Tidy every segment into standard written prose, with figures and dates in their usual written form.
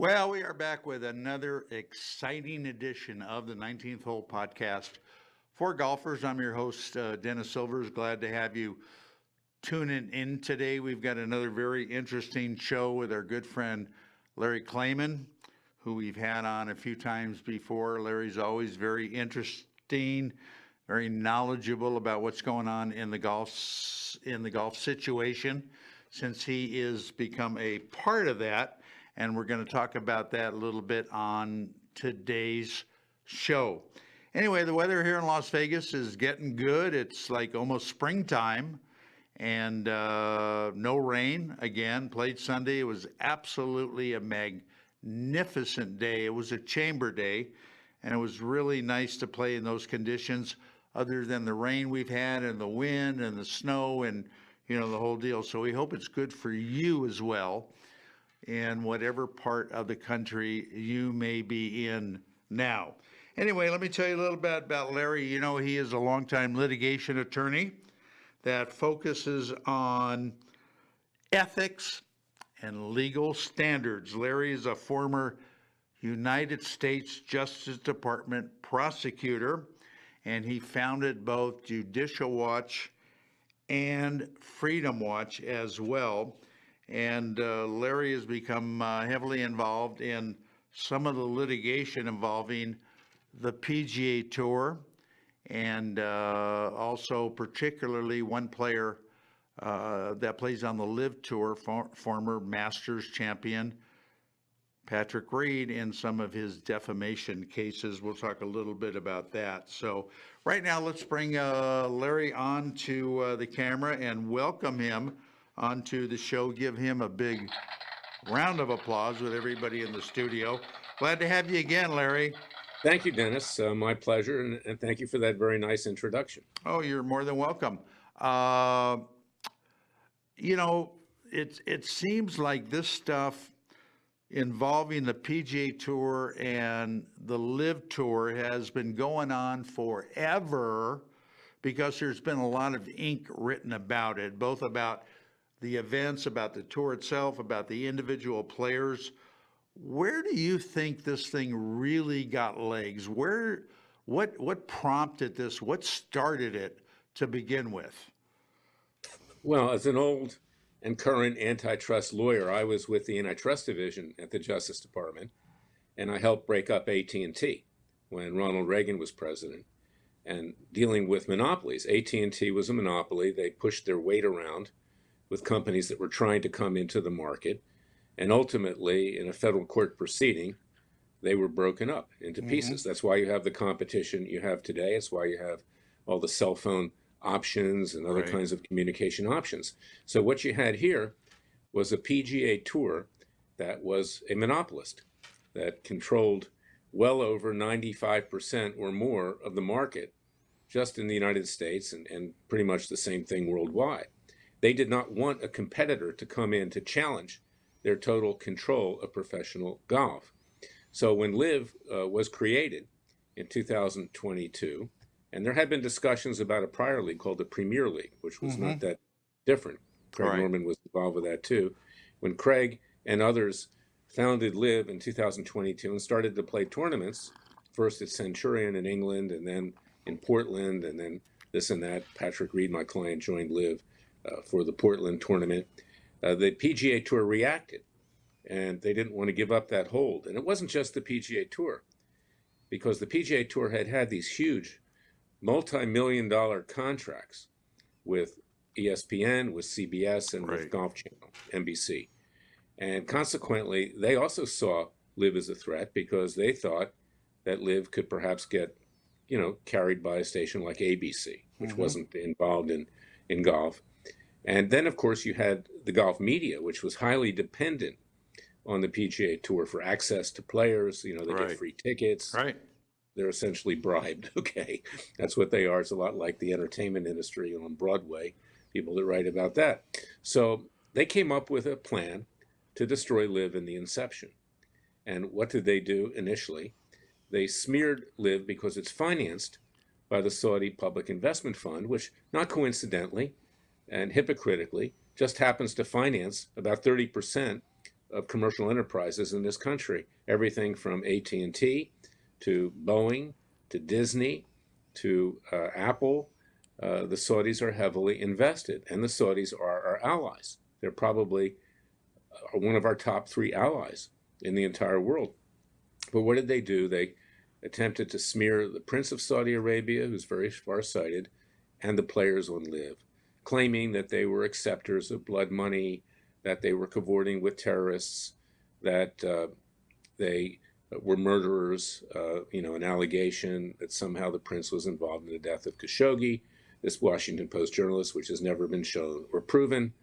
Well, we are back with another exciting edition of the 19th Hole podcast for golfers. I'm your host, Dennis Silvers. Glad to have you tuning in today. We've got another very interesting show with our good friend Larry Klayman, who we've had on a few times before. Larry's always very interesting, very knowledgeable about what's going on in the golf situation, since he is become a part of that. And we're going to talk about that a little bit on today's show. Anyway, the weather here in Las Vegas is getting good. It's like almost springtime, and no rain again. Played Sunday. It was absolutely a magnificent day. It was a chamber day, and it was really nice to play in those conditions, other than the rain we've had and the wind and the snow and, the whole deal. So we hope it's good for you as well, in whatever part of the country you may be in now. Anyway, let me tell you a little bit about Larry. He is a longtime litigation attorney that focuses on ethics and legal standards. Larry is a former United States Justice Department prosecutor, and he founded both Judicial Watch and Freedom Watch as well. And Larry has become heavily involved in some of the litigation involving the PGA Tour, and also particularly one player that plays on the LIV Tour, former Masters champion Patrick Reed, in some of his defamation cases. We'll talk a little bit about that. So right now, let's bring Larry on to the camera and welcome him onto the show. Give him a big round of applause with everybody in the studio. Glad to have you again, Larry. Thank you, Dennis. My pleasure, and thank you for that very nice introduction. Oh, you're more than welcome. It seems like this stuff involving the PGA Tour and the LIV Tour has been going on forever, because there's been a lot of ink written about it, both about the events, about the tour itself, about the individual players. Where do you think this thing really got legs? What prompted this? What started it to begin with? Well, as an old and current antitrust lawyer, I was with the antitrust division at the Justice Department, and I helped break up AT&T when Ronald Reagan was president. And dealing with monopolies, AT&T was a monopoly. They pushed their weight around with companies that were trying to come into the market. And ultimately, in a federal court proceeding, they were broken up into pieces. That's why you have the competition you have today. It's why you have all the cell phone options and other kinds of communication options. So what you had here was a PGA Tour that was a monopolist, that controlled well over 95% or more of the market just in the United States, and pretty much the same thing worldwide. They did not want a competitor to come in to challenge their total control of professional golf. So when LIV was created in 2022, and there had been discussions about a prior league called the Premier League, which was not that different. Craig Norman was involved with that too. When Craig and others founded LIV in 2022 and started to play tournaments, first at Centurion in England, and then in Portland, and then this and that. Patrick Reed, my client, joined LIV for the Portland tournament. The PGA Tour reacted, and they didn't want to give up that hold. And it wasn't just the PGA Tour, because the PGA Tour had had these huge multi-million-dollar contracts with ESPN, with CBS, and with Golf Channel, NBC. And consequently, they also saw LIV as a threat, because they thought that LIV could perhaps get, carried by a station like ABC, which wasn't involved in golf. And then, of course, you had the golf media, which was highly dependent on the PGA Tour for access to players. They get free tickets. They're essentially bribed. Okay, that's what they are. It's a lot like the entertainment industry on Broadway, people that write about that. So they came up with a plan to destroy LIV in the inception. And what did they do initially? They smeared LIV because it's financed by the Saudi Public Investment Fund, which, not coincidentally and hypocritically, just happens to finance about 30% of commercial enterprises in this country. Everything from AT&T to Boeing to Disney to Apple. The Saudis are heavily invested, and the Saudis are our allies. They're probably one of our top 3 allies in the entire world. But what did they do? They attempted to smear the Prince of Saudi Arabia, who's very far-sighted, and the players on Live, claiming that they were acceptors of blood money, that they were cavorting with terrorists, that they were murderers, an allegation that somehow the prince was involved in the death of Khashoggi, this Washington Post journalist, which has never been shown or proven.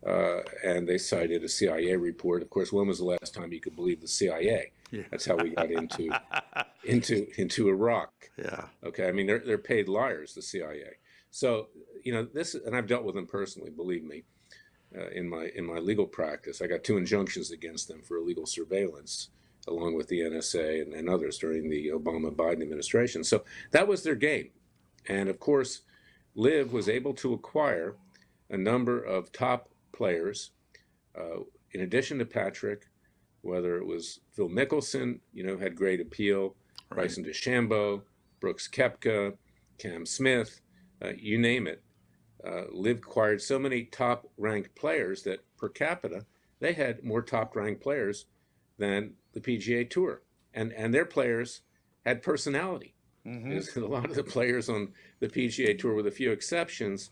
And they cited a CIA report. Of course, when was the last time you could believe the CIA? Yeah. That's how we got into Iraq. Yeah. Okay. I mean, they're paid liars, the CIA. So, this, and I've dealt with them personally, believe me, in my legal practice. I got 2 injunctions against them for illegal surveillance, along with the NSA and others during the Obama-Biden administration. So that was their game. And of course, Liv was able to acquire a number of top players, in addition to Patrick, whether it was Phil Mickelson, had great appeal, right. Bryson DeChambeau, Brooks Koepka, Cam Smith, you name it. Liv acquired so many top-ranked players that per capita, they had more top-ranked players than the PGA Tour. And their players had personality. Mm-hmm. A lot of the players on the PGA Tour, with a few exceptions,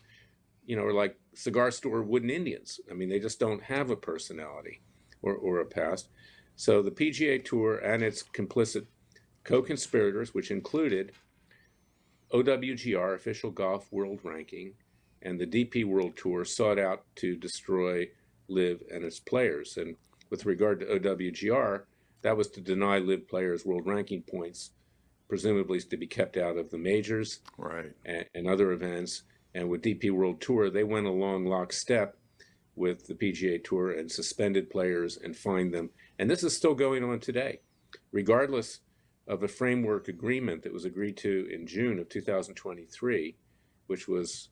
are like cigar store wooden Indians. I mean, they just don't have a personality or a past. So the PGA Tour and its complicit co-conspirators, which included OWGR, Official Golf World Ranking, and the DP World Tour, sought out to destroy Liv and its players. And with regard to OWGR, that was to deny Liv players world ranking points, presumably to be kept out of the majors, right, and other events. And with DP World Tour, they went along lockstep with the PGA Tour and suspended players and fined them. And this is still going on today, regardless of a framework agreement that was agreed to in June of 2023, which was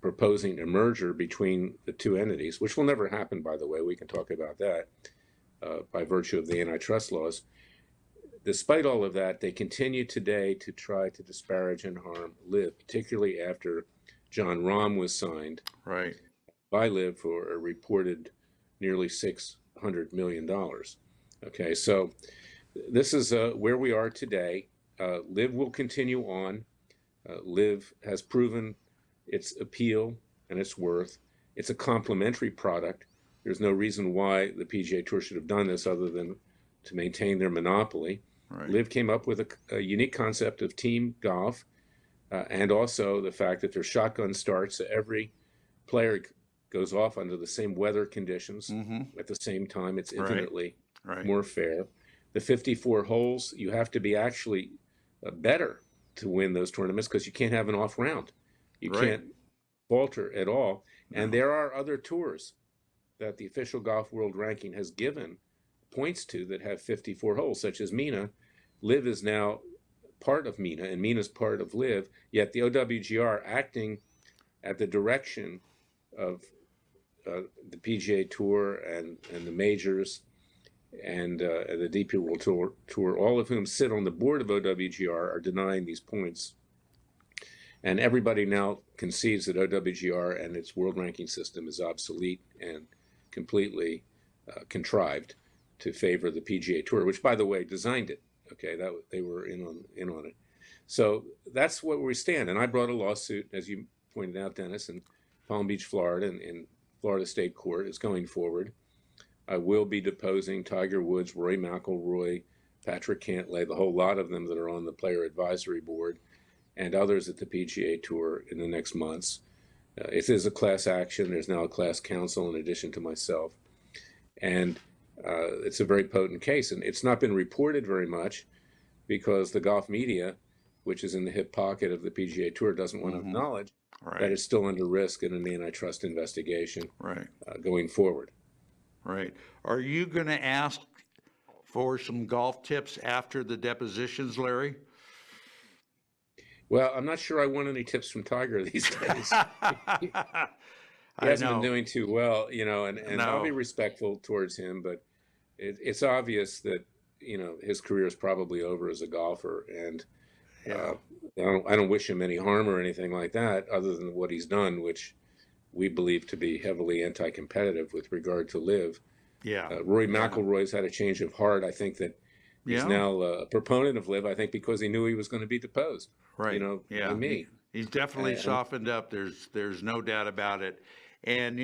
proposing a merger between the 2 entities, which will never happen, by the way. We can talk about that by virtue of the antitrust laws. Despite all of that, they continue today to try to disparage and harm Liv, particularly after John Rahm was signed right. by Liv for a reported nearly $600 million. Okay, so this is where we are today. Liv will continue on. Liv has proven its appeal and its worth. It's a complementary product. There's no reason why the PGA Tour should have done this other than to maintain their monopoly. Right. Liv came up with a unique concept of team golf, and also the fact that there's shotgun starts. So every player goes off under the same weather conditions at the same time. It's infinitely more fair. The 54 holes, you have to be actually better to win those tournaments because you can't have an off round. You can't falter at all. No. And there are other tours that the Official Golf World Ranking has given points to that have 54 holes, such as Mina. Liv is now part of Mina, and Mina's part of Liv, yet the OWGR, acting at the direction of the PGA Tour and the majors and the DP World Tour, all of whom sit on the board of OWGR, are denying these points. And everybody now concedes that OWGR and its world ranking system is obsolete and completely contrived to favor the PGA Tour, which, by the way, designed it. Okay, that they were in on it. So that's where we stand. And I brought a lawsuit, as you pointed out, Dennis, in Palm Beach, Florida, and Florida State Court is going forward. I will be deposing Tiger Woods, Rory McIlroy, Patrick Cantlay, the whole lot of them that are on the player advisory board, and others at the PGA Tour in the next months. It is a class action. There's now a class counsel in addition to myself. And it's a very potent case. And it's not been reported very much because the golf media, which is in the hip pocket of the PGA Tour, doesn't want to acknowledge that it's still under risk in an antitrust investigation going forward. Right. Are you going to ask for some golf tips after the depositions, Larry? Well, I'm not sure I want any tips from Tiger these days. He I hasn't been know. doing too well, you know, and I'll be No. respectful towards him, but it's obvious that, you know, his career is probably over as a golfer, and Yeah. uh, I don't wish him any harm or anything like that, other than what he's done, which we believe to be heavily anti-competitive with regard to live. Yeah. Rory Yeah. McIlroy's had a change of heart. I think that he's Yeah. now a proponent of live. I think because he knew he was going to be deposed, you Right. know, by Yeah. me. He's definitely And softened up. There's no doubt about it. And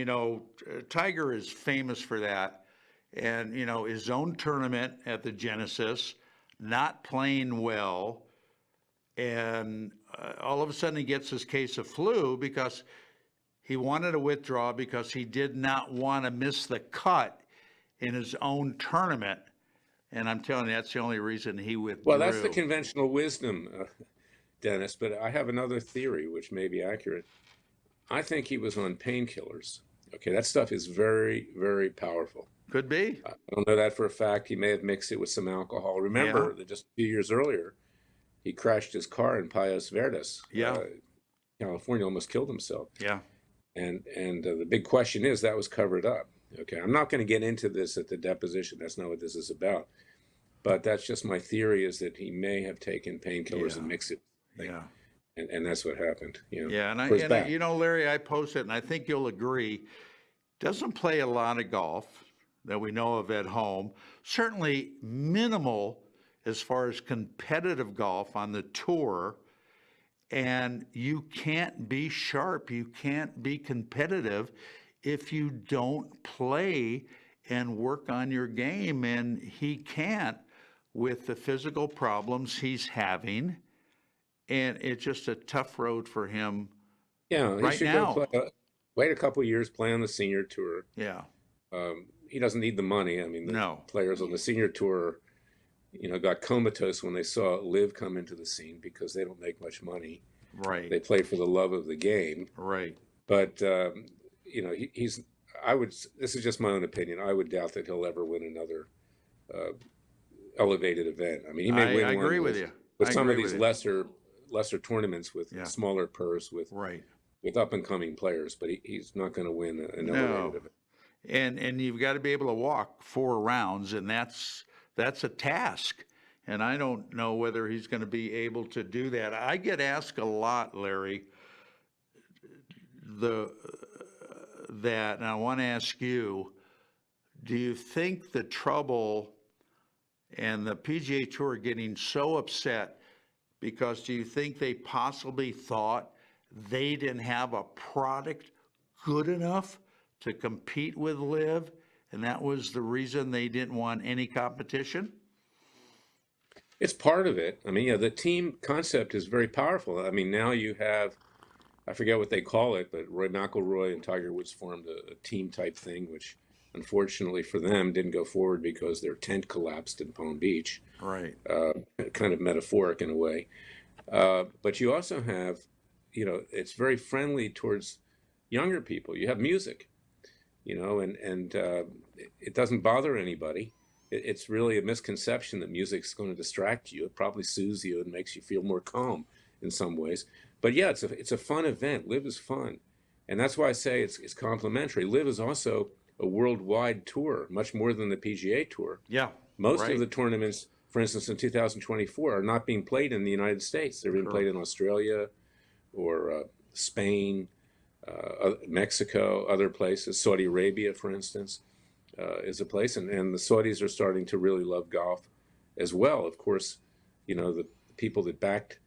Tiger is famous for that. And his own tournament at the Genesis, not playing well, and all of a sudden he gets this case of flu because he wanted to withdraw because he did not want to miss the cut in his own tournament. And I'm telling you, that's the only reason he well, that's the withdrew. conventional wisdom, Dennis. But I have another theory, which may be accurate. I think he was on painkillers. Okay, that stuff is very, very powerful. Could be. I don't know that for a fact. He may have mixed it with some alcohol. Yeah. Remember that just a few years earlier, he crashed his car in Palos Verdes, Yeah. California, almost killed himself. Yeah. And the big question is that was covered up. Okay, I'm not going to get into this at the deposition. That's not what this is about. But that's just my theory, is that he may have taken painkillers Yeah. and mixed it. Yeah. And that's what happened. Yeah. And for his back. Larry, I posted, and I think you'll agree, doesn't play a lot of golf that we know of at home. Certainly minimal as far as competitive golf on the tour. And you can't be sharp, you can't be competitive if you don't play and work on your game. And he can't with the physical problems he's having. And it's just a tough road for him Yeah, he right should go now. play. Wait a couple of years, play on the senior tour. Yeah. He doesn't need the money. I mean, the No. players on the senior tour, got comatose when they saw Liv come into the scene because they don't make much money. Right. They play for the love of the game. Right. But he's. I would. This is just my own opinion. I would doubt that he'll ever win another elevated event. I mean, he may win I one agree with you. with I some of agree these with lesser tournaments with Yeah. smaller purse Right. with up and coming players. But he's not going to win an elevated No. event. And you've got to be able to walk 4 rounds, and that's a task. And I don't know whether he's going to be able to do that. I get asked a lot, Larry, and I want to ask you, do you think the trouble and the PGA Tour getting so upset because do you think they possibly thought they didn't have a product good enough to compete with Liv, and that was the reason they didn't want any competition? It's part of it. I mean, the team concept is very powerful. I mean, now you have, I forget what they call it, but Roy McIlroy and Tiger Woods formed a team type thing, which unfortunately for them didn't go forward because their tent collapsed in Palm Beach. Right. Kind of metaphoric in a way. But you also have, it's very friendly towards younger people. You have music, and it doesn't bother anybody. It's really a misconception that music's going to distract you. It probably soothes you and makes you feel more calm in some ways. But yeah, it's a fun event. Live is fun, and that's why I say it's complimentary. Live is also a worldwide tour, much more than the PGA Tour. Yeah. Most right. of the tournaments, for instance, in 2024, are not being played in the United States. They're being Sure. played in Australia or Spain, Mexico, other places. Saudi Arabia, for instance, is a place. And the Saudis are starting to really love golf as well. Of course, the people that backed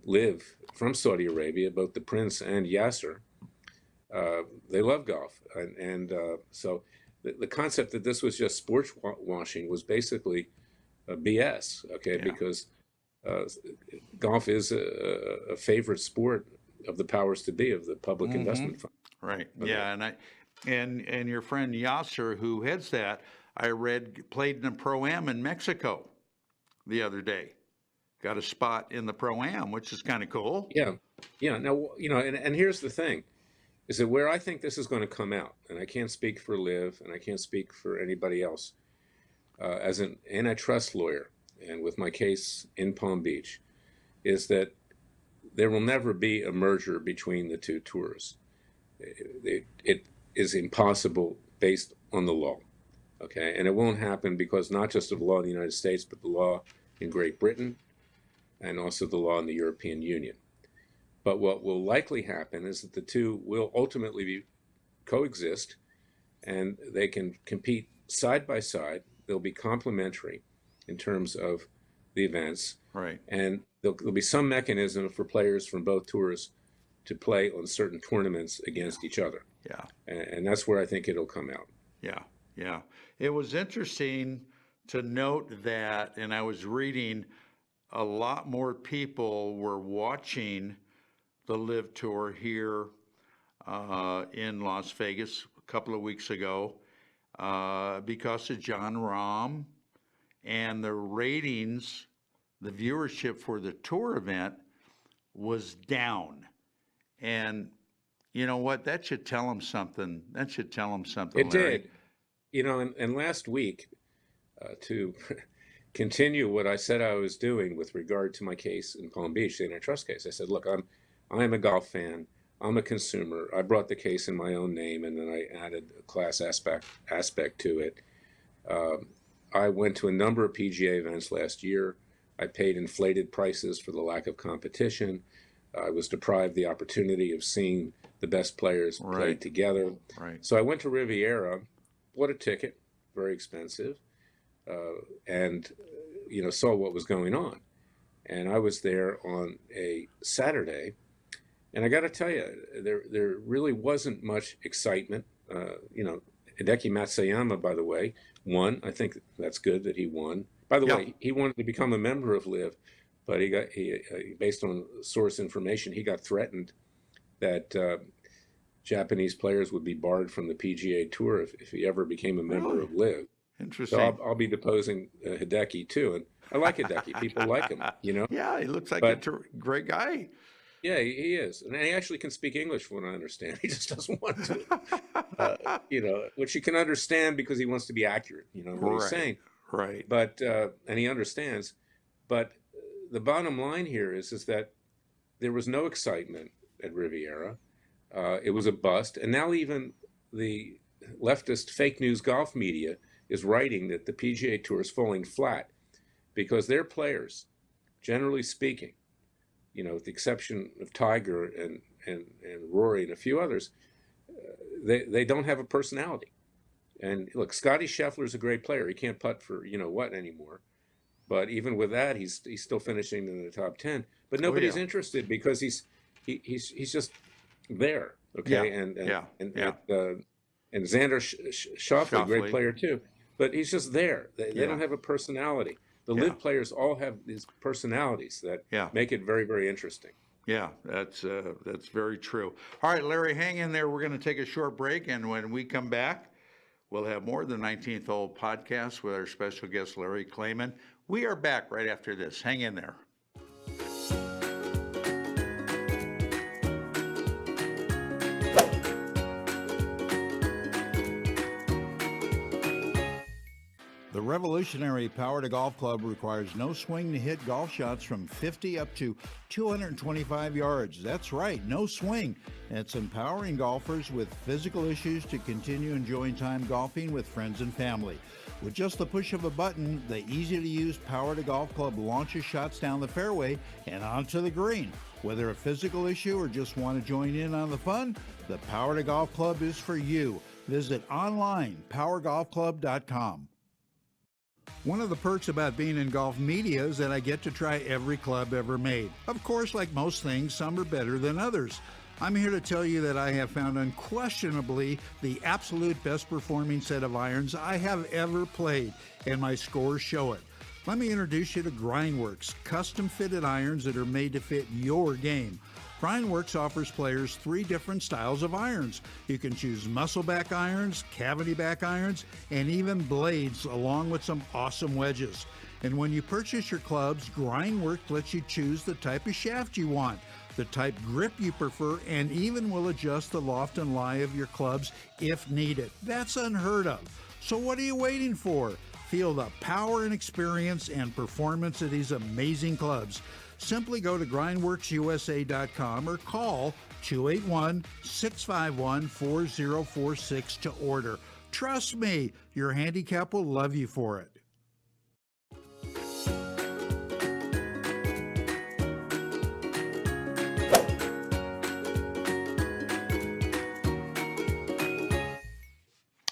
Liv from Saudi Arabia, both the Prince and Yasser, they love golf. And so the concept that this was just sports washing was basically BS, okay? Yeah. Because golf is a favorite sport of the powers to be, of the public investment fund. Right. Okay. Yeah. And your friend Yasser, who heads that, I read played in a Pro-Am in Mexico the other day. Got a spot in the Pro-Am, which is kind of cool. Yeah. Now, and here's the thing, is that where I think this is going to come out, and I can't speak for Liv, and I can't speak for anybody else, as an antitrust lawyer, and with my case in Palm Beach, is that there will never be a merger between the two tours. it is impossible based on the law. Okay, and it won't happen because not just of the law in the United States, but the law in Great Britain and also the law in the European Union. But what will likely happen is that the two will ultimately coexist, and they can compete side by side. They'll be complementary in terms of the events, Right. and there'll be some mechanism for players from both tours to play on certain tournaments against each other. Yeah. And that's where I think it'll come out. Yeah. Yeah. It was interesting to note that, and I was reading a lot more people were watching the Live Tour here in Las Vegas a couple of weeks ago because of John Rahm, and the ratings, the viewership for the tour event was down. And you know what? That should tell them something. That should tell them something, It Larry. did. You know, and last week, to continue what I said I was doing with regard to my case in Palm Beach, the antitrust case, I said, look, I'm a golf fan. I'm a consumer. I brought the case in my own name, and then I added a class aspect to it. I went to a number of PGA events last year. I paid inflated prices for the lack of competition. I was deprived the opportunity of seeing the best players play Right. together. Right. So I went to Riviera, bought a ticket, very expensive, and saw what was going on. And I was there on a Saturday, and I got to tell you, there really wasn't much excitement. Hideki Matsuyama, by the way, won. I think that's good that he won. By the Yeah. way, he wanted to become a member of LIV, but he based on source information, he got threatened that Japanese players would be barred from the PGA Tour if he ever became a member Really? of LIV. Interesting. So I'll be deposing Hideki too, and I like Hideki. People like him, Yeah, he looks like But- a great guy. Yeah, he is, and he actually can speak English, from what I understand. He just doesn't want to, which you can understand because he wants to be accurate, what he's Right. saying. Right. But and he understands. But the bottom line here is that there was no excitement at Riviera. It was a bust, and now even the leftist fake news golf media is writing that the PGA Tour is falling flat because their players, generally speaking, with the exception of Tiger and Rory and a few others, they don't have a personality. And look, Scotty Scheffler's a great player. He can't putt for what anymore, but even with that, he's still finishing in the top 10. But nobody's yeah. interested because he's just there. Okay, Yeah. and Yeah. and Xander Schauffele, great Schauffele. player too, but he's just there. They Yeah. don't have a personality. The Yeah. LIV players all have these personalities that Yeah. make it very, very interesting. Yeah, that's very true. All right, Larry, hang in there. We're going to take a short break, and when we come back, we'll have more of the 19th Hole podcast with our special guest, Larry Klayman. We are back right after this. Hang in there. The revolutionary Power to Golf Club requires no swing to hit golf shots from 50 up to 225 yards. That's right, no swing. And it's empowering golfers with physical issues to continue enjoying time golfing with friends and family. With just the push of a button, the easy-to-use Power to Golf Club launches shots down the fairway and onto the green. Whether a physical issue or just want to join in on the fun, the Power to Golf Club is for you. Visit online, powergolfclub.com. One of the perks about being in golf media is that I get to try every club ever made. Of course, like most things, some are better than others. I'm here to tell you that I have found unquestionably the absolute best performing set of irons I have ever played, and my scores show it. Let me introduce you to Grindworks, custom fitted irons that are made to fit your game. Grindworks offers players 3 different styles of irons. You can choose muscleback irons, cavity back irons, and even blades, along with some awesome wedges. And when you purchase your clubs, Grindworks lets you choose the type of shaft you want, the type grip you prefer, and even will adjust the loft and lie of your clubs if needed. That's unheard of. So what are you waiting for? Feel the power and experience and performance of these amazing clubs. Simply go to grindworksusa.com or call 281-651-4046 to order. Trust me, your handicap will love you for it.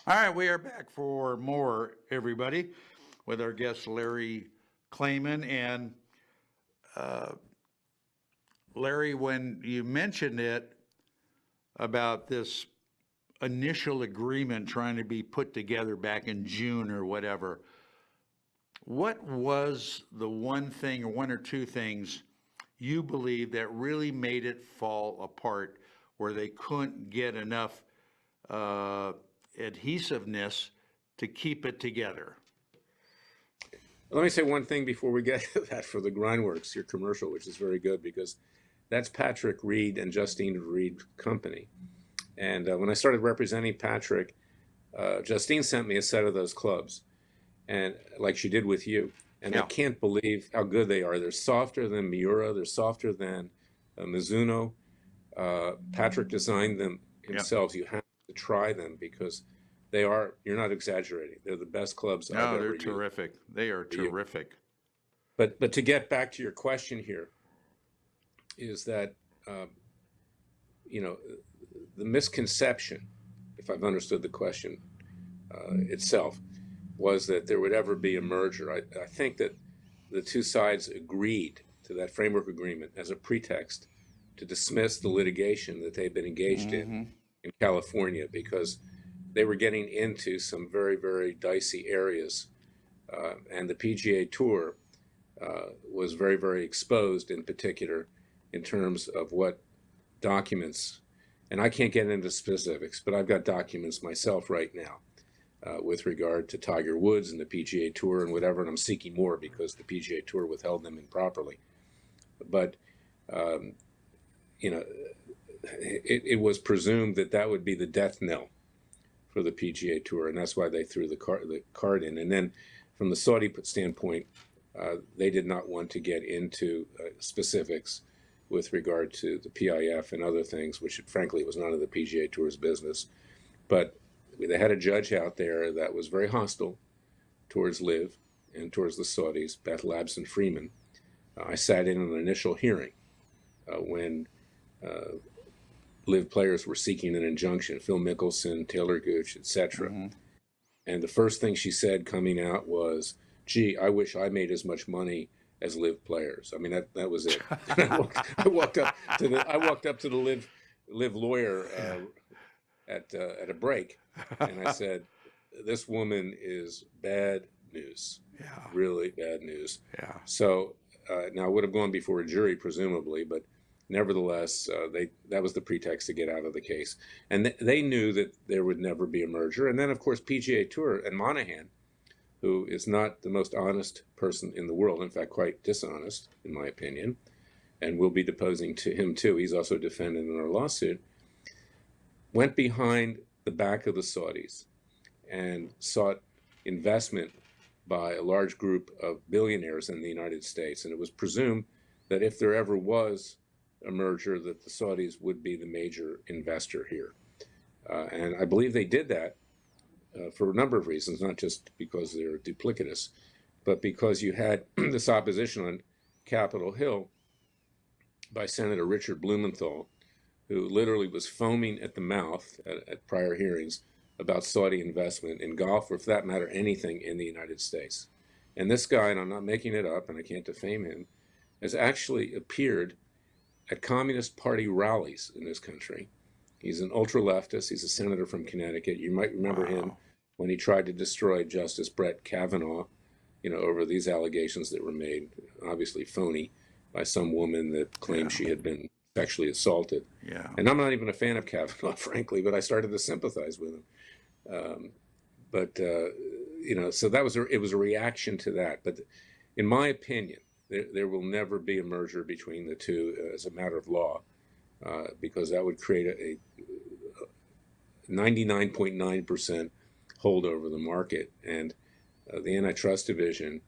All right, we are back for more, everybody, with our guest Larry Klayman. And Larry, when you mentioned it about this initial agreement trying to be put together back in June or whatever, what was the one thing or one or two things you believe that really made it fall apart, where they couldn't get enough adhesiveness to keep it together? Let me say one thing before we get to that for the Grindworks, your commercial, which is very good, because that's Patrick Reed and Justine Reed Company. And when I started representing Patrick, Justine sent me a set of those clubs, and like she did with you. And I can't believe how good they are. They're softer than Miura. They're softer than Mizuno. Patrick designed them himself. You have to try them because they are, you're not exaggerating, they're the best clubs I've ever used. Terrific. They are terrific. But to get back to your question here, is that, the misconception, if I've understood the question itself, was that there would ever be a merger. I think that the two sides agreed to that framework agreement as a pretext to dismiss the litigation that they've been engaged in California, because they were getting into some very, very dicey areas. And the PGA Tour was very, very exposed, in particular, in terms of what documents, and I can't get into specifics, but I've got documents myself right now with regard to Tiger Woods and the PGA Tour and whatever, and I'm seeking more because the PGA Tour withheld them improperly. But, it was presumed that that would be the death knell for the PGA Tour, and that's why they threw the card in. And then from the Saudi standpoint, they did not want to get into specifics with regard to the PIF and other things, which frankly was none of the PGA Tour's business. But they had a judge out there that was very hostile towards LIV and towards the Saudis, Beth Labson-Freeman. I sat in an initial hearing when LIV players were seeking an injunction, Phil Mickelson, Taylor Gooch, etc. And the first thing she said coming out was, gee, I wish I made as much money as LIV players. I mean, that was it. I walked up to the LIV lawyer at a break, and I said, this woman is bad news. Really bad news. So now I would have gone before a jury, presumably, but nevertheless, that was the pretext to get out of the case. And they knew that there would never be a merger. And then, of course, PGA Tour and Monahan, who is not the most honest person in the world, in fact, quite dishonest, in my opinion, and we'll be deposing to him too. He's also defended in our lawsuit, went behind the back of the Saudis and sought investment by a large group of billionaires in the United States. And it was presumed that if there ever was a merger, that the Saudis would be the major investor here. And I believe they did that for a number of reasons, not just because they're duplicitous, but because you had this opposition on Capitol Hill by Senator Richard Blumenthal, who literally was foaming at the mouth at prior hearings about Saudi investment in golf, or for that matter, anything in the United States. And this guy, and I'm not making it up, and I can't defame him, has actually appeared at Communist Party rallies in this country. He's an ultra-leftist. He's a senator from Connecticut. You might remember him when he tried to destroy Justice Brett Kavanaugh, over these allegations that were made, obviously phony, by some woman that claimed she had been sexually assaulted. And I'm not even a fan of Kavanaugh, frankly, but I started to sympathize with him. So that was it was a reaction to that. But in my opinion, there will never be a merger between the two as a matter of law, because that would create a 99.9% hold over the market. And the antitrust division,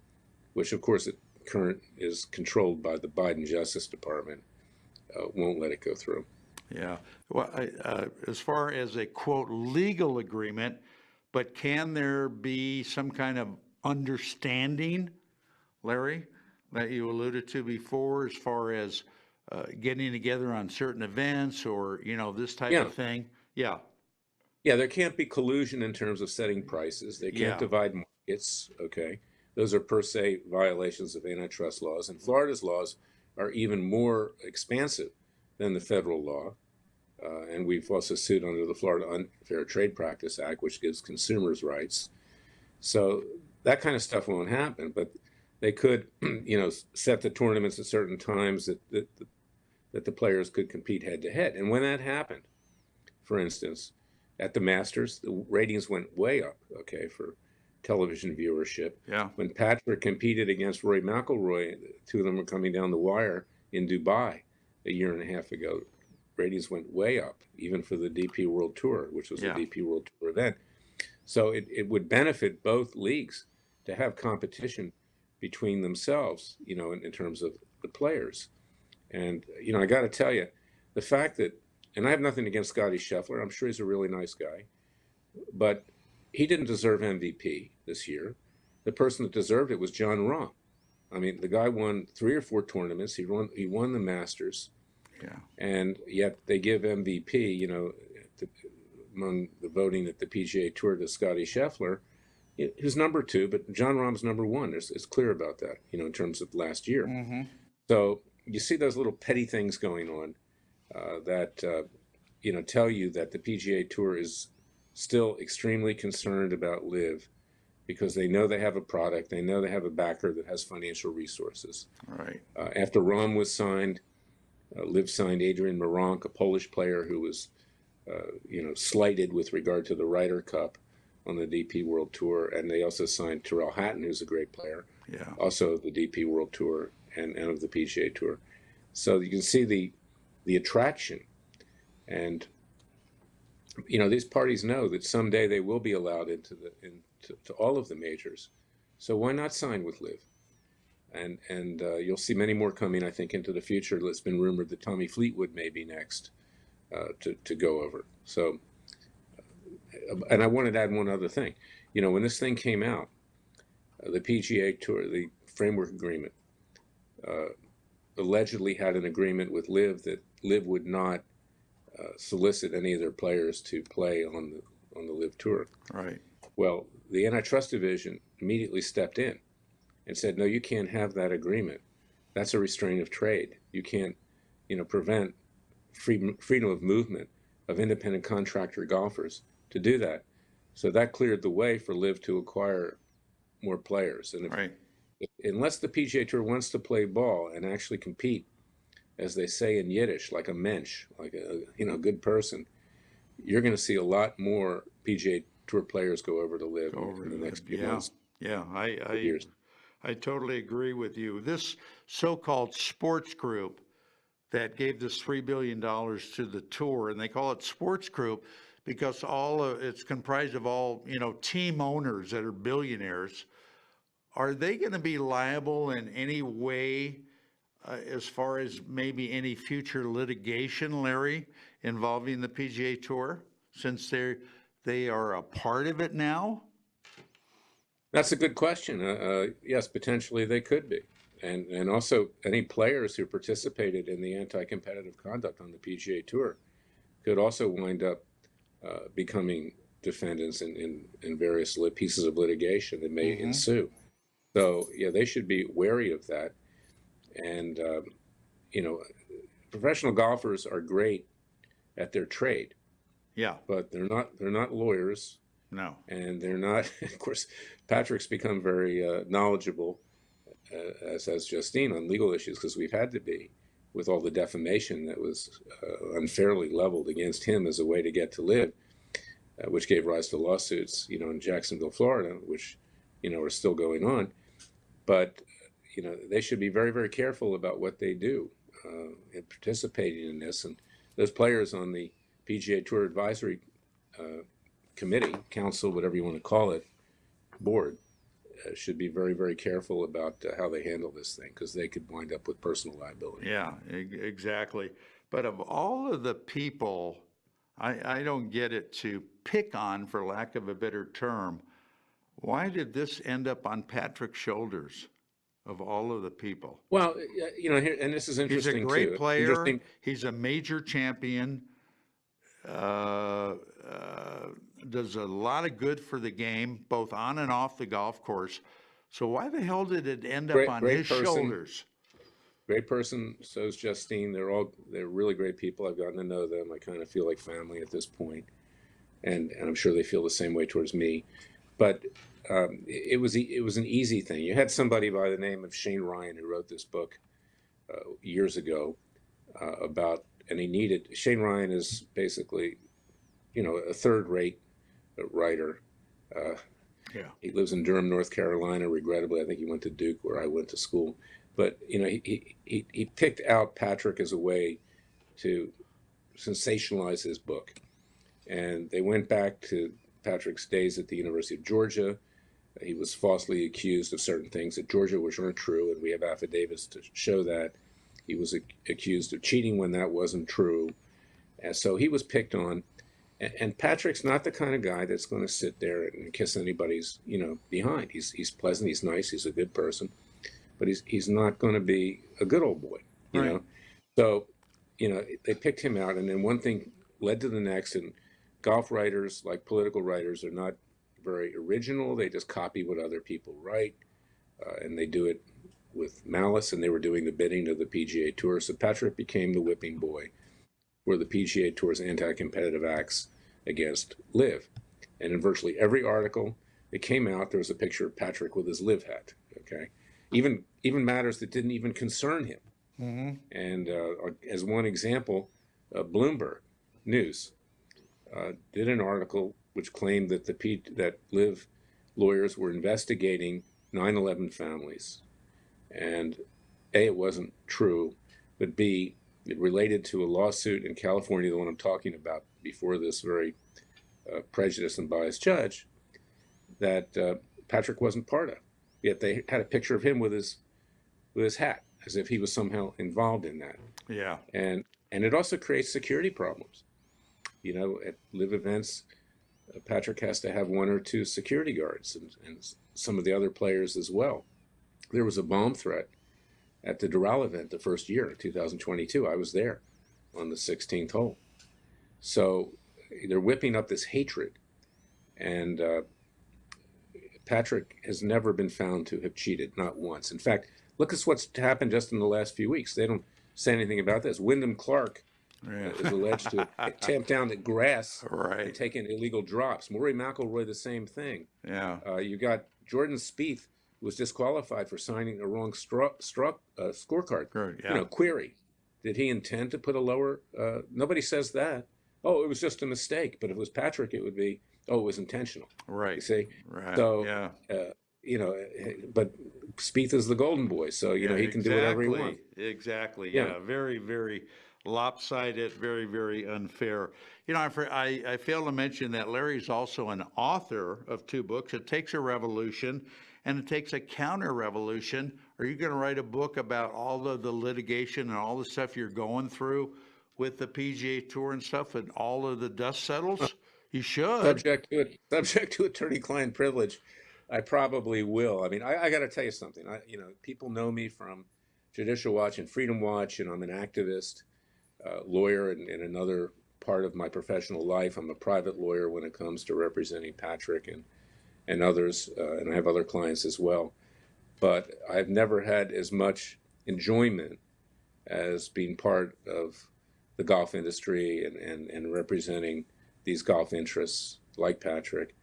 which of course current is controlled by the Biden Justice Department, won't let it go through. Yeah. Well, as far as a quote legal agreement, but can there be some kind of understanding, Larry, that you alluded to before, as far as getting together on certain events or, this type Yeah, of thing? Yeah. yeah, there can't be collusion in terms of setting prices. They can't Yeah. divide markets, okay? Those are per se violations of antitrust laws. And Florida's laws are even more expansive than the federal law. And we've also sued under the Florida Unfair Trade Practice Act, which gives consumers rights. So that kind of stuff won't happen, but they could, set the tournaments at certain times that the players could compete head to head. And when that happened, for instance, at the Masters, the ratings went way up, okay, for television viewership. Yeah. When Patrick competed against Rory McIlroy, the two of them were coming down the wire in Dubai a year and a half ago. Ratings went way up, even for the DP World Tour, which was a Yeah. DP World Tour event. So it would benefit both leagues to have competition between themselves, in terms of the players. And, I got to tell you, the fact that, and I have nothing against Scotty Scheffler, I'm sure he's a really nice guy, but he didn't deserve MVP this year. The person that deserved it was John Rahm. I mean, the guy won 3 or 4 tournaments. He won the Masters, Yeah. and yet they give MVP, among the voting at the PGA Tour to Scotty Scheffler, who's number 2, but John Rahm's number 1. It's clear about that, in terms of last year. Mm-hmm. So you see those little petty things going on that tell you that the PGA Tour is still extremely concerned about LIV because they know they have a product, they know they have a backer that has financial resources. Right. After Rahm was signed, LIV signed Adrian Meronk, a Polish player who was slighted with regard to the Ryder Cup on the DP World Tour, and they also signed Tyrrell Hatton, who's a great player, Yeah. also of the DP World Tour and of the PGA Tour. So you can see the attraction, and these parties know that someday they will be allowed into to all of the majors. So why not sign with LIV? And you'll see many more coming, I think, into the future. It's been rumored that Tommy Fleetwood may be next to go over. So, and I wanted to add one other thing. When this thing came out, the PGA Tour, the framework agreement, allegedly had an agreement with LIV that LIV would not solicit any of their players to play on the LIV Tour. Right. Well, the antitrust division immediately stepped in and said, no, you can't have that agreement. That's a restraint of trade. You can't, prevent freedom of movement of independent contractor golfers to do that. So that cleared the way for LIV to acquire more players. And Right. unless the PGA Tour wants to play ball and actually compete, as they say in Yiddish, like a mensch, like a good person, you're going to see a lot more PGA Tour players go over to LIV in the next few months. Yeah. Years. I totally agree with you. This so-called sports group that gave this $3 billion to the tour, and they call it sports group because it's comprised of all, team owners that are billionaires. Are they going to be liable in any way as far as maybe any future litigation, Larry, involving the PGA Tour, since they are a part of it now? That's a good question. Yes, potentially they could be. And also any players who participated in the anti-competitive conduct on the PGA Tour could also wind up becoming defendants in various pieces of litigation that may ensue. So, yeah, they should be wary of that. And, professional golfers are great at their trade, Yeah. but they're not lawyers, No. and they're not, of course, Patrick's become very knowledgeable, as has Justine, on legal issues, because we've had to be, with all the defamation that was unfairly leveled against him as a way to get to LIV, which gave rise to lawsuits, in Jacksonville, Florida, which, are still going on. But, they should be very, very careful about what they do in participating in this. And those players on the PGA Tour Advisory Committee, council, whatever you want to call it, board, should be very, very careful about how they handle this thing, because they could wind up with personal liability. Yeah, exactly. But of all of the people, I don't get it, to pick on, for lack of a better term, why did this end up on Patrick's shoulders of all of the people? Well, here, and this is He's a interesting great too. player. Interesting. He's a major champion. Uh, does a lot of good for the game, both on and off the golf course. So why the hell did it end up on his Great person. shoulders? Great person. So is Justine. They're really great people. I've gotten to know them. I kind of feel like family at this point, and I'm sure they feel the same way towards me. But it was an easy thing. You had somebody by the name of Shane Ryan who wrote this book years ago about, and Shane Ryan is basically, a third-rate writer. Yeah. He lives in Durham, North Carolina. Regrettably, I think he went to Duke, where I went to school. But he picked out Patrick as a way to sensationalize his book, and they went back to Patrick's days at the University of Georgia. He was falsely accused of certain things at Georgia which weren't true, and we have affidavits to show that. He was accused of cheating when that wasn't true, and so he was picked on. And Patrick's not the kind of guy that's going to sit there and kiss anybody's behind. He's pleasant, he's nice, he's a good person, but he's not going to be a good old boy, you Right. know. So they picked him out, and then one thing led to the next. And golf writers, like political writers, are not very original. They just copy what other people write, and they do it with malice, and they were doing the bidding of the PGA Tour. So Patrick became the whipping boy for the PGA Tour's anti-competitive acts against LIV. And in virtually every article that came out, there was a picture of Patrick with his LIV hat, okay? Even matters that didn't even concern him. Mm-hmm. And as one example, Bloomberg News did an article which claimed that that LIV lawyers were investigating 9/11 families, and A, it wasn't true, but B, it related to a lawsuit in California, the one I'm talking about, before this very prejudiced and biased judge, that Patrick wasn't part of. Yet they had a picture of him with his hat, as if he was somehow involved in that. Yeah. And it also creates security problems. At LIV events, Patrick has to have one or two security guards, and some of the other players as well. There was a bomb threat at the Doral event the first year, 2022. I was there on the 16th hole. So they're whipping up this hatred. And Patrick has never been found to have cheated, not once. In fact, look at what's happened just in the last few weeks. They don't say anything about this. Wyndham Clark is alleged to have tamped down the grass and taken illegal drops. Rory McIlroy, the same thing. Yeah. You got Jordan Spieth, who was disqualified for signing a wrong scorecard. Good, yeah. Query: did he intend to put a lower? Nobody says that. Oh, it was just a mistake. But if it was Patrick, it would be, oh, it was intentional. Right. You see? Right. So, yeah. But Spieth is the golden boy, so he can do whatever he wants. Exactly. Yeah. Very, very lopsided, very, very unfair. I failed to mention that Larry's also an author of 2 books. It Takes a Revolution and It Takes a Counter Revolution. Are you going to write a book about all of the litigation and all the stuff you're going through with the PGA Tour and stuff, and all of the dust settles? You should. Subject to attorney-client privilege, I probably will. I mean, I got to tell you something. People know me from Judicial Watch and Freedom Watch, and I'm an activist, lawyer in another part of my professional life. I'm a private lawyer when it comes to representing Patrick and others, and I have other clients as well. But I've never had as much enjoyment as being part of the golf industry and representing these golf interests like Patrick.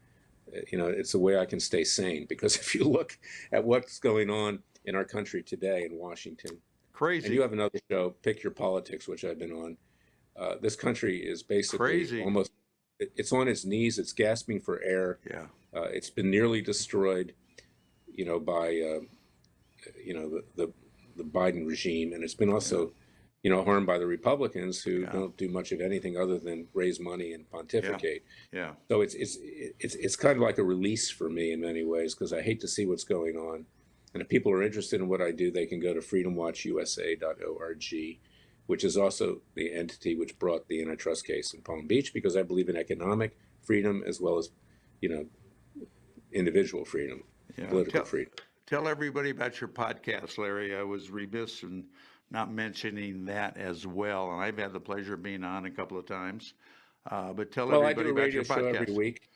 It's a way I can stay sane, because if you look at what's going on in our country today in Washington, crazy. And you have another show, Pick Your Politics, which I've been on. This country is basically almost, it's on its knees. It's gasping for air. Yeah. It's been nearly destroyed, by, the Biden regime. And it's been also, harmed by the Republicans, who don't do much of anything other than raise money and pontificate. Yeah. So it's kind of like a release for me in many ways, because I hate to see what's going on. And if people are interested in what I do, they can go to freedomwatchusa.org which is also the entity which brought the antitrust case in Palm Beach, because I believe in economic freedom as well as, you know, individual freedom, Yeah. political freedom. Tell everybody about your podcast, Larry. I was remiss in not mentioning that as well. And I've had the pleasure of being on a couple of times. But tell Well, I do everybody a about radio your show every podcast. week.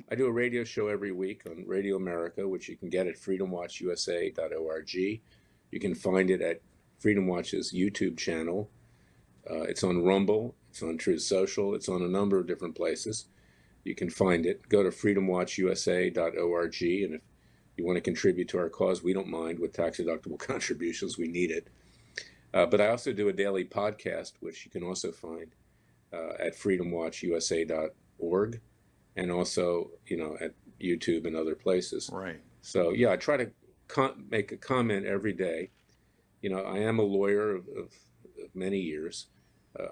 I do a radio show every week on Radio America, which you can get at freedomwatchusa.org. You can find it at Freedom Watch's YouTube channel. It's on Rumble, it's on Truth Social, it's on a number of different places. You can find it. Go to freedomwatchusa.org, and if you want to contribute to our cause, we don't mind with tax-deductible contributions. We need it. But I also do a daily podcast, which you can also find at freedomwatchusa.org, and also, you know, at YouTube and other places. Right. So yeah, I try to make a comment every day. You know, I am a lawyer of many years.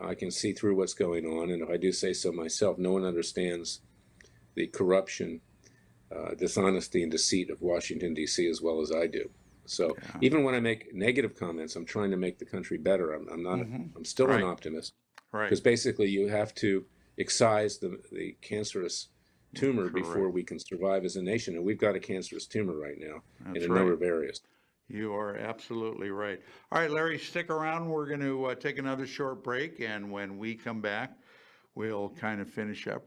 I can see through what's going on, and if I do say so myself, no one understands the corruption, dishonesty, and deceit of Washington, D.C. as well as I do. So even when I make negative comments, I'm trying to make the country better. I'm not. I'm still an optimist. Right. Because basically, you have to excise the cancerous tumor Correct. before we can survive as a nation, and we've got a cancerous tumor right now That's in a number of areas. You are absolutely right. All right, Larry, stick around. We're going to take another short break, and when we come back, we'll kind of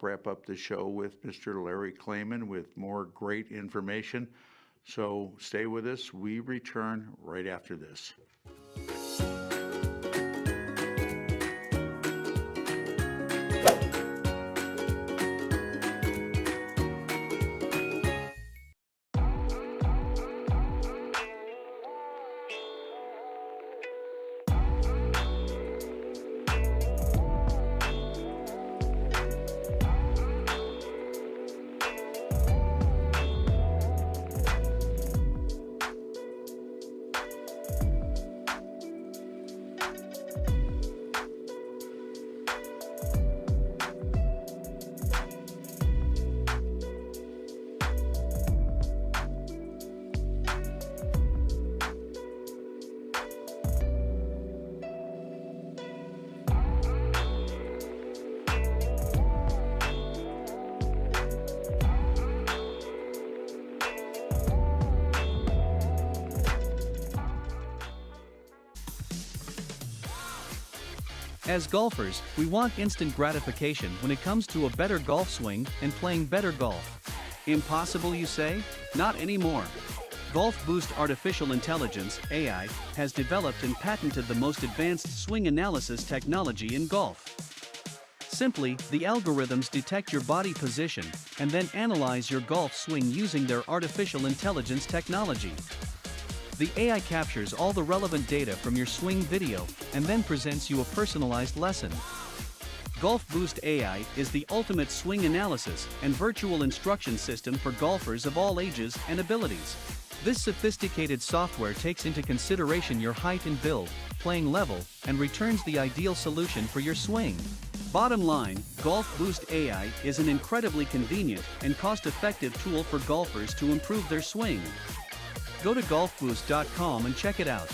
wrap up the show with Mr. Larry Klayman with more great information. So stay with us. We return right after this. As golfers, we want instant gratification when it comes to a better golf swing and playing better golf. Impossible, you say? Not anymore. Golf Boost Artificial Intelligence, AI, has developed and patented the most advanced swing analysis technology in golf. Simply, the algorithms detect your body position and then analyze your golf swing using their artificial intelligence technology. The AI captures all the relevant data from your swing video and then presents you a personalized lesson. Golf Boost AI is the ultimate swing analysis and virtual instruction system for golfers of all ages and abilities. This sophisticated software takes into consideration your height and build, playing level, and returns the ideal solution for your swing. Bottom line, Golf Boost AI is an incredibly convenient and cost-effective tool for golfers to improve their swing. Go to golfboost.com and check it out.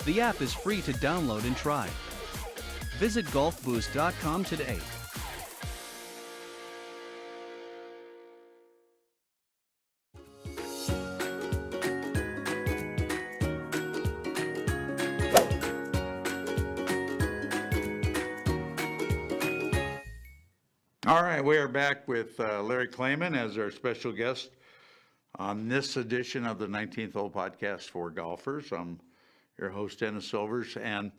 The app is free to download and try. Visit golfboost.com today. All right, we are back with Larry Klayman as our special guest on this edition of the 19th Hole Podcast for Golfers. I'm your host, Dennis Silvers. And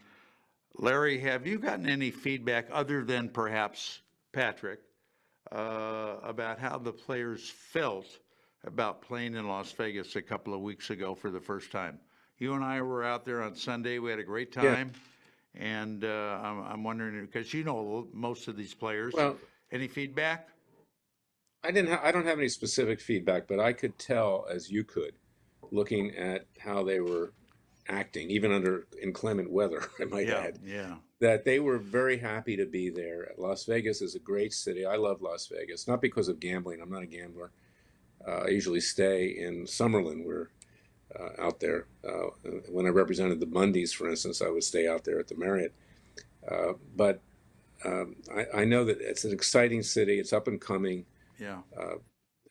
Larry, have you gotten any feedback other than perhaps Patrick about how the players felt about playing in Las Vegas a couple of weeks ago for the first time? You and I were out there on Sunday. We had a great time. Yeah. And I'm wondering, because you know most of these players, any feedback? I don't have any specific feedback, but I could tell, as you could, looking at how they were acting, even under inclement weather, I might add, that they were very happy to be there. Las Vegas is a great city. I love Las Vegas, not because of gambling. I'm not a gambler. I usually stay in Summerlin. We're out there. When I represented the Bundys, for instance, I would stay out there at the Marriott. But I know that it's an exciting city. It's up and coming, Yeah.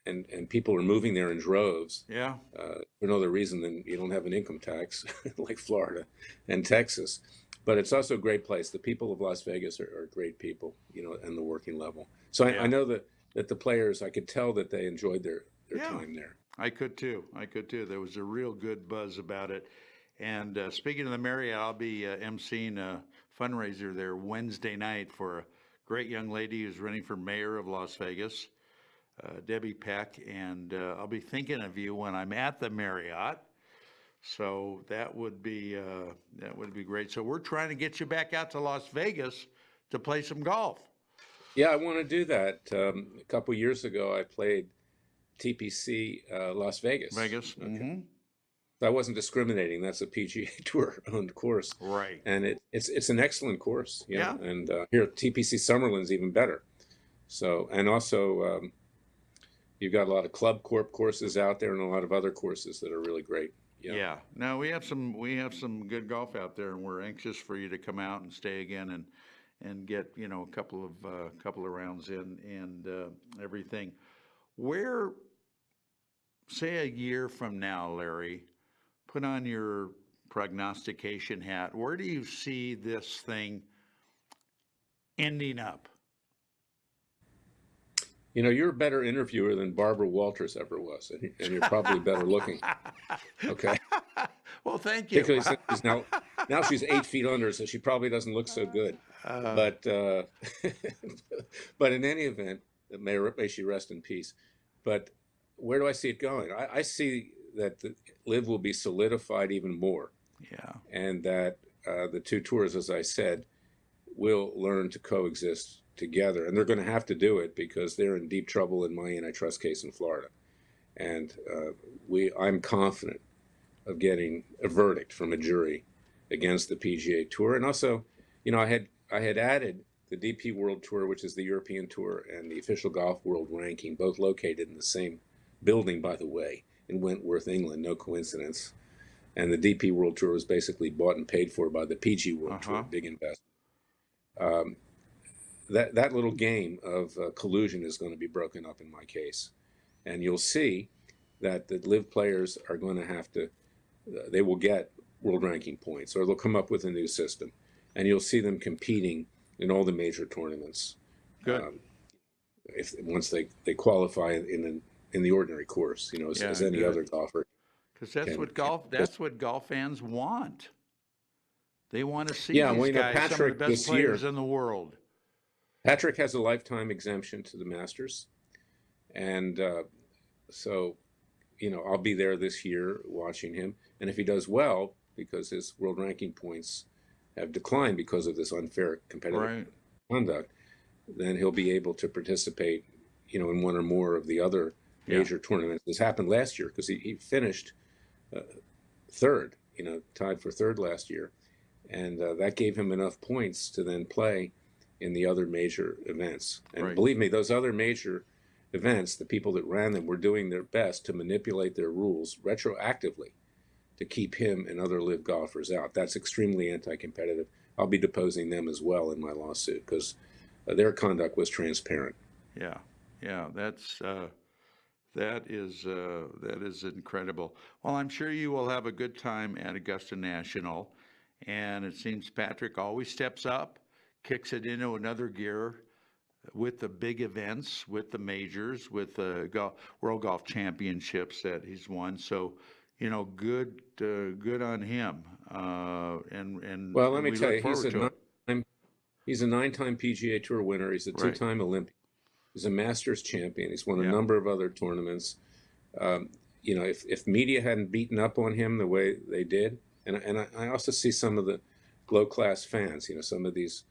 and people are moving there in droves. Yeah. For no other reason than you don't have an income tax like Florida and Texas. But it's also a great place. The people of Las Vegas are great people, and the working level. So Yeah. I know that the players, I could tell that they enjoyed their Yeah. time there. I could too. I could too. There was a real good buzz about it. And speaking of the Marriott, I'll be emceeing a fundraiser there Wednesday night for a great young lady who's running for mayor of Las Vegas, Debbie Peck. And I'll be thinking of you when I'm at the Marriott. So that would be great. So we're trying to get you back out to Las Vegas to play some golf. Yeah, I want to do that. A couple years ago, I played TPC Las Vegas. Vegas. Okay. Mm-hmm. I wasn't discriminating. That's a PGA Tour owned course, Right. and it's an excellent course. Yeah. And here TPC Summerlin's even better. So, and also you've got a lot of Club Corp courses out there and a lot of other courses that are really great. Yeah. No, we have some good golf out there, and we're anxious for you to come out and stay again and get a couple of rounds in and everything. Where, say a year from now, Larry, put on your prognostication hat. Where do you see this thing ending up? You're a better interviewer than Barbara Walters ever was, and you're probably better looking. Okay. Well, thank you. Particularly since now she's 8 feet under, so she probably doesn't look so good. But but in any event, may she rest in peace. But where do I see it going? I see that the LIV will be solidified even more. Yeah. And that the two tours, as I said, will learn to coexist together. And they're going to have to do it because they're in deep trouble in my antitrust case in Florida. And I'm confident of getting a verdict from a jury against the PGA Tour. And also, I had added the DP World Tour, which is the European Tour, and the Official Golf World Ranking, both located in the same building, by the way, in Wentworth, England. No coincidence. And the DP World Tour was basically bought and paid for by the PG World Tour, big investment. That little game of collusion is going to be broken up in my case. And you'll see that the LIV players are going to have to, they will get world ranking points, or they'll come up with a new system. And you'll see them competing in all the major tournaments. Good. Once they qualify in the ordinary course, as any other golfer. Because that's what golf fans want. They want to see these guys, Patrick, some of the best players in the world. Patrick has a lifetime exemption to the Masters. And so, I'll be there this year watching him. And if he does well, because his world ranking points have declined because of this unfair competitive conduct, then he'll be able to participate, in one or more of the other major tournaments. This happened last year because he finished third, tied for third last year. And that gave him enough points to then play in the other major events. And believe me, those other major events, the people that ran them were doing their best to manipulate their rules retroactively to keep him and other LIV golfers out. That's extremely anti-competitive. I'll be deposing them as well in my lawsuit because their conduct was transparent. Yeah, that is incredible. Well, I'm sure you will have a good time at Augusta National, and it seems Patrick always steps up, kicks it into another gear with the big events, with the majors, with the World Golf Championships that he's won. So, good on him. Well, let me tell you, he's a 9-time PGA Tour winner. He's a 2-time Olympian. He's a Masters champion. He's won a number of other tournaments. If media hadn't beaten up on him the way they did, and I also see some of the low-class fans, some of these,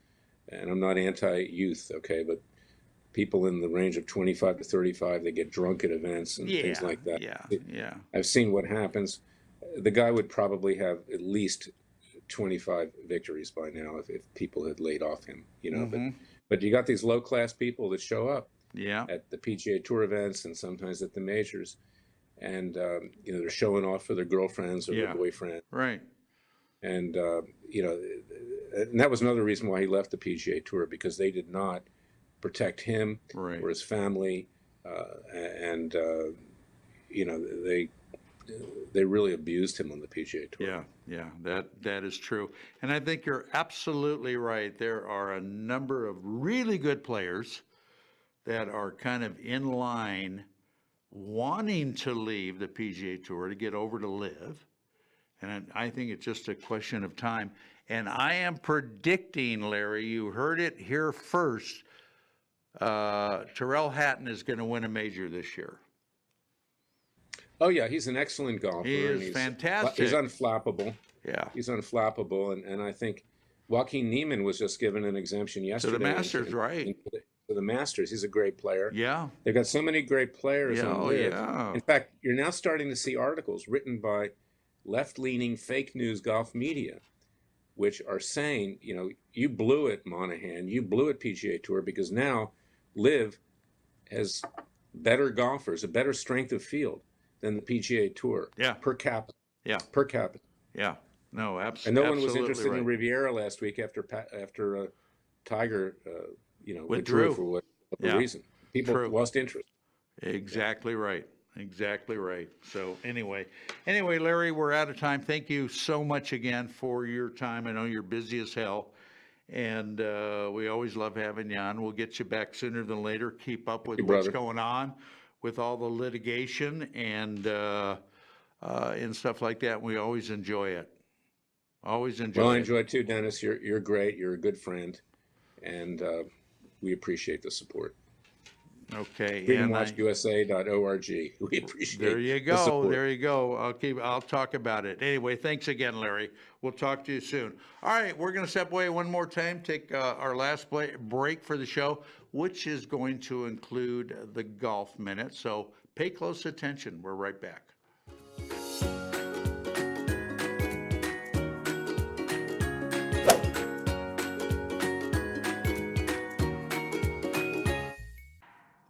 and I'm not anti-youth, okay, but people in the range of 25 to 35, they get drunk at events and things like that. Yeah. I've seen what happens. The guy would probably have at least 25 victories by now if people had laid off him, But you got these low-class people that show up at the PGA Tour events and sometimes at the majors, and they're showing off for their girlfriends or their boyfriend. Right. And, and that was another reason why he left the PGA Tour, because they did not protect him Right. or his family. They really abused him on the PGA Tour. Yeah, that is true. And I think you're absolutely right. There are a number of really good players that are kind of in line wanting to leave the PGA Tour to get over to live. And I think it's just a question of time. And I am predicting, Larry, you heard it here first, Tyrrell Hatton is going to win a major this year. Oh, yeah, he's an excellent golfer. He is fantastic. He's unflappable. Yeah. He's unflappable. And I think Joaquin Niemann was just given an exemption yesterday. To the Masters, right. To the Masters. He's a great player. Yeah. They've got so many great players on LIV. Yeah. In fact, you're now starting to see articles written by left-leaning fake news golf media, which are saying, you blew it, Monahan. You blew it, PGA Tour, because now LIV has better golfers, a better strength of field than the PGA Tour. Yeah. Per capita. Yeah. Per capita. Yeah. No, absolutely. And no one was interested right. in Riviera last week after Tiger, Withdrew. for whatever reason. People lost interest. Exactly right. Exactly right. So anyway, Larry, we're out of time. Thank you so much again for your time. I know you're busy as hell, and we always love having you on. We'll get you back sooner than later. Keep up with what's going on with all the litigation and stuff like that. We always enjoy it. Always enjoy it. Well, I enjoy it too, Dennis. You're great. You're a good friend, and we appreciate the support. Okay. FreedomWatchUSA.org. We appreciate it. There you go. There you go. I'll talk about it. Anyway, thanks again, Larry. We'll talk to you soon. All right, we're going to step away one more time, take our last break for the show, which is going to include the Golf Minute. So pay close attention. We're right back.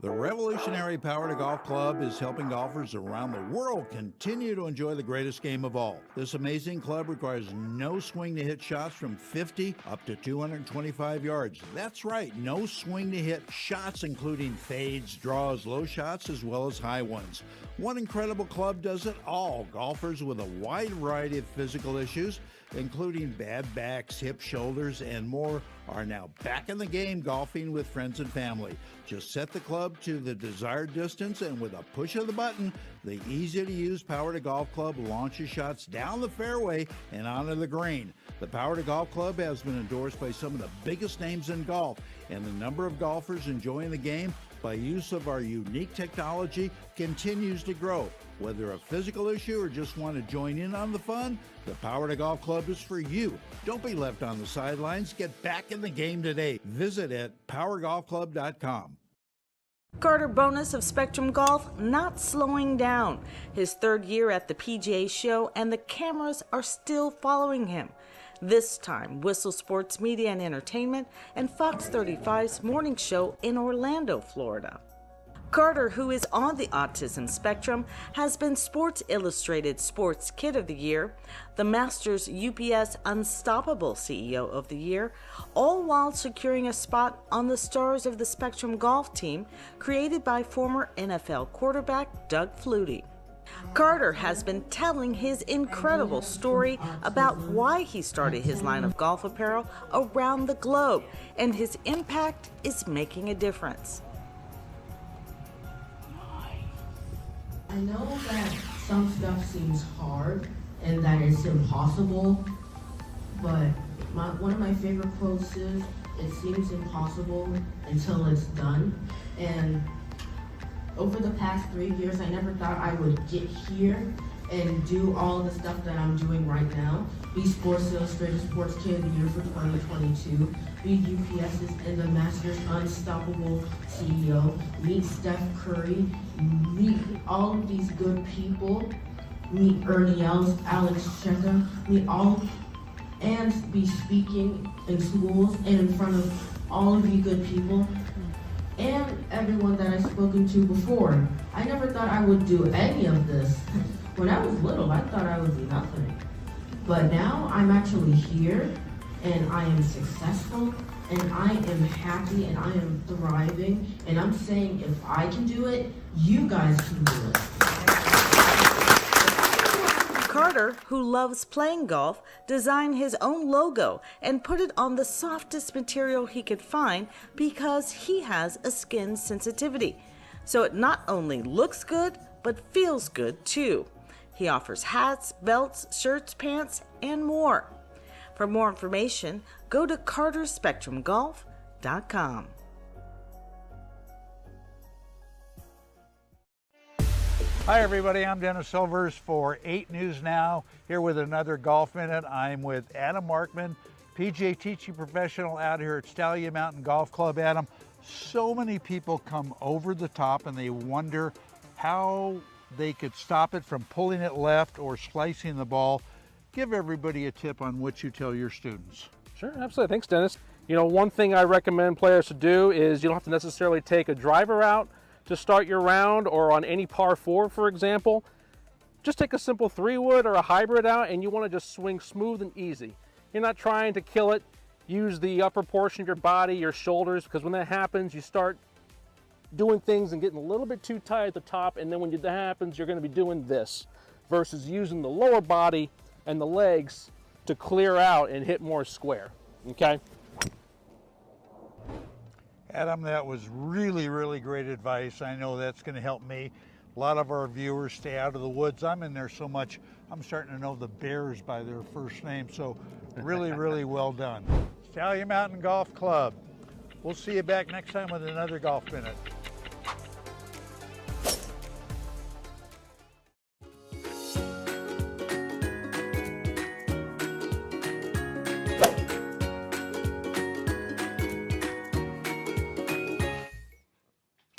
The revolutionary Power to Golf Club is helping golfers around the world continue to enjoy the greatest game of all. This amazing club requires no swing to hit shots from 50 up to 225 yards. That's right, no swing to hit shots, including fades, draws, low shots, as well as high ones. One incredible club does it all. Golfers with a wide variety of physical issues, including bad backs, hips, shoulders, and more, are now back in the game golfing with friends and family. Just set the club to the desired distance, and with a push of the button, the easy-to-use Power to Golf Club launches shots down the fairway and onto the green. The Power to Golf Club has been endorsed by some of the biggest names in golf, and the number of golfers enjoying the game by use of our unique technology continues to grow. Whether a physical issue or just want to join in on the fun, the Power to Golf Club is for you. Don't be left on the sidelines. Get back in the game today. Visit at powergolfclub.com. Carter Bonus of Spectrum Golf not slowing down. His third year at the PGA Show, and the cameras are still following him. This time, Whistle Sports Media and Entertainment and Fox 35's morning show in Orlando, Florida. Carter, who is on the autism spectrum, has been Sports Illustrated Sports Kid of the Year, the Masters UPS Unstoppable CEO of the Year, all while securing a spot on the Stars of the Spectrum golf team created by former NFL quarterback Doug Flutie. Carter has been telling his incredible story about why he started his line of golf apparel around the globe, and his impact is making a difference. I know that some stuff seems hard and that it's impossible, but one of my favorite quotes is, "It seems impossible until it's done." And over the past 3 years, I never thought I would get here and do all the stuff that I'm doing right now. Be Sports Illustrated Sports Kid of the Year for 2022. Be UPS's and the Masters Unstoppable CEO. Meet Steph Curry. Meet all of these good people. Meet Ernie Els, Alex Checa. Meet all, and be speaking in schools and in front of all of you good people. And everyone that I've spoken to before. I never thought I would do any of this. When I was little, I thought I would be nothing. But now I'm actually here and I am successful and I am happy and I am thriving. And I'm saying if I can do it, you guys can do it. Carter, who loves playing golf, designed his own logo and put it on the softest material he could find because he has a skin sensitivity. So it not only looks good, but feels good too. He offers hats, belts, shirts, pants, and more. For more information, go to carterspectrumgolf.com. Hi everybody, I'm Dennis Silvers for 8 News Now, here with another Golf Minute. I'm with Adam Markman, PGA teaching professional out here at Stallion Mountain Golf Club. Adam, so many people come over the top and they wonder how they could stop it from pulling it left or slicing the ball. Give everybody a tip on what you tell your students. Sure, absolutely. Thanks, Dennis. You know, one thing I recommend players to do is you don't have to necessarily take a driver out to start your round, or on any par 4, for example. Just take a simple 3-wood or a hybrid out and you want to just swing smooth and easy. You're not trying to kill it. Use the upper portion of your body, your shoulders, because when that happens, you start doing things and getting a little bit too tight at the top, and then when that happens, you're going to be doing this versus using the lower body and the legs to clear out and hit more square, okay? Adam, that was really, really great advice. I know that's going to help me. A lot of our viewers stay out of the woods. I'm in there so much, I'm starting to know the bears by their first name. So really, really well done. Stallion Mountain Golf Club. We'll see you back next time with another Golf Minute.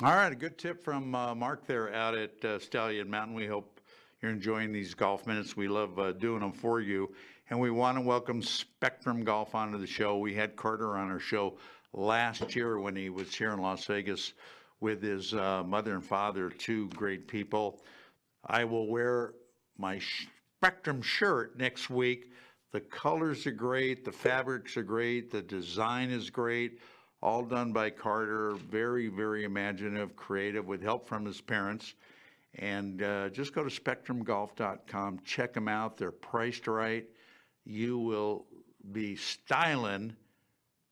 All right, a good tip from Mark there out at Stallion Mountain. We hope you're enjoying these golf minutes. We love doing them for you. And we want to welcome Spectrum Golf onto the show. We had Carter on our show last year when he was here in Las Vegas with his mother and father, 2 great people. I will wear my Spectrum shirt next week. The colors are great. The fabrics are great. The design is great. All done by Carter, very, very imaginative, creative, with help from his parents. And just go to spectrumgolf.com, check them out. They're priced right. You will be styling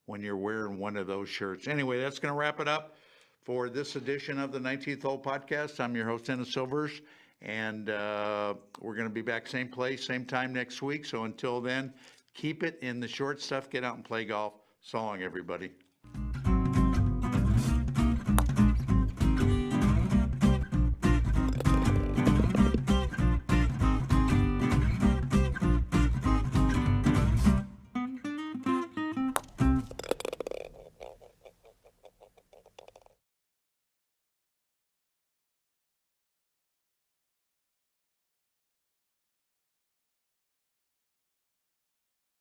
when you're wearing one of those shirts. Anyway, that's going to wrap it up for this edition of the 19th Hole Podcast. I'm your host, Dennis Silvers, and we're going to be back same place, same time next week. So until then, keep it in the short stuff. Get out and play golf. So long, everybody.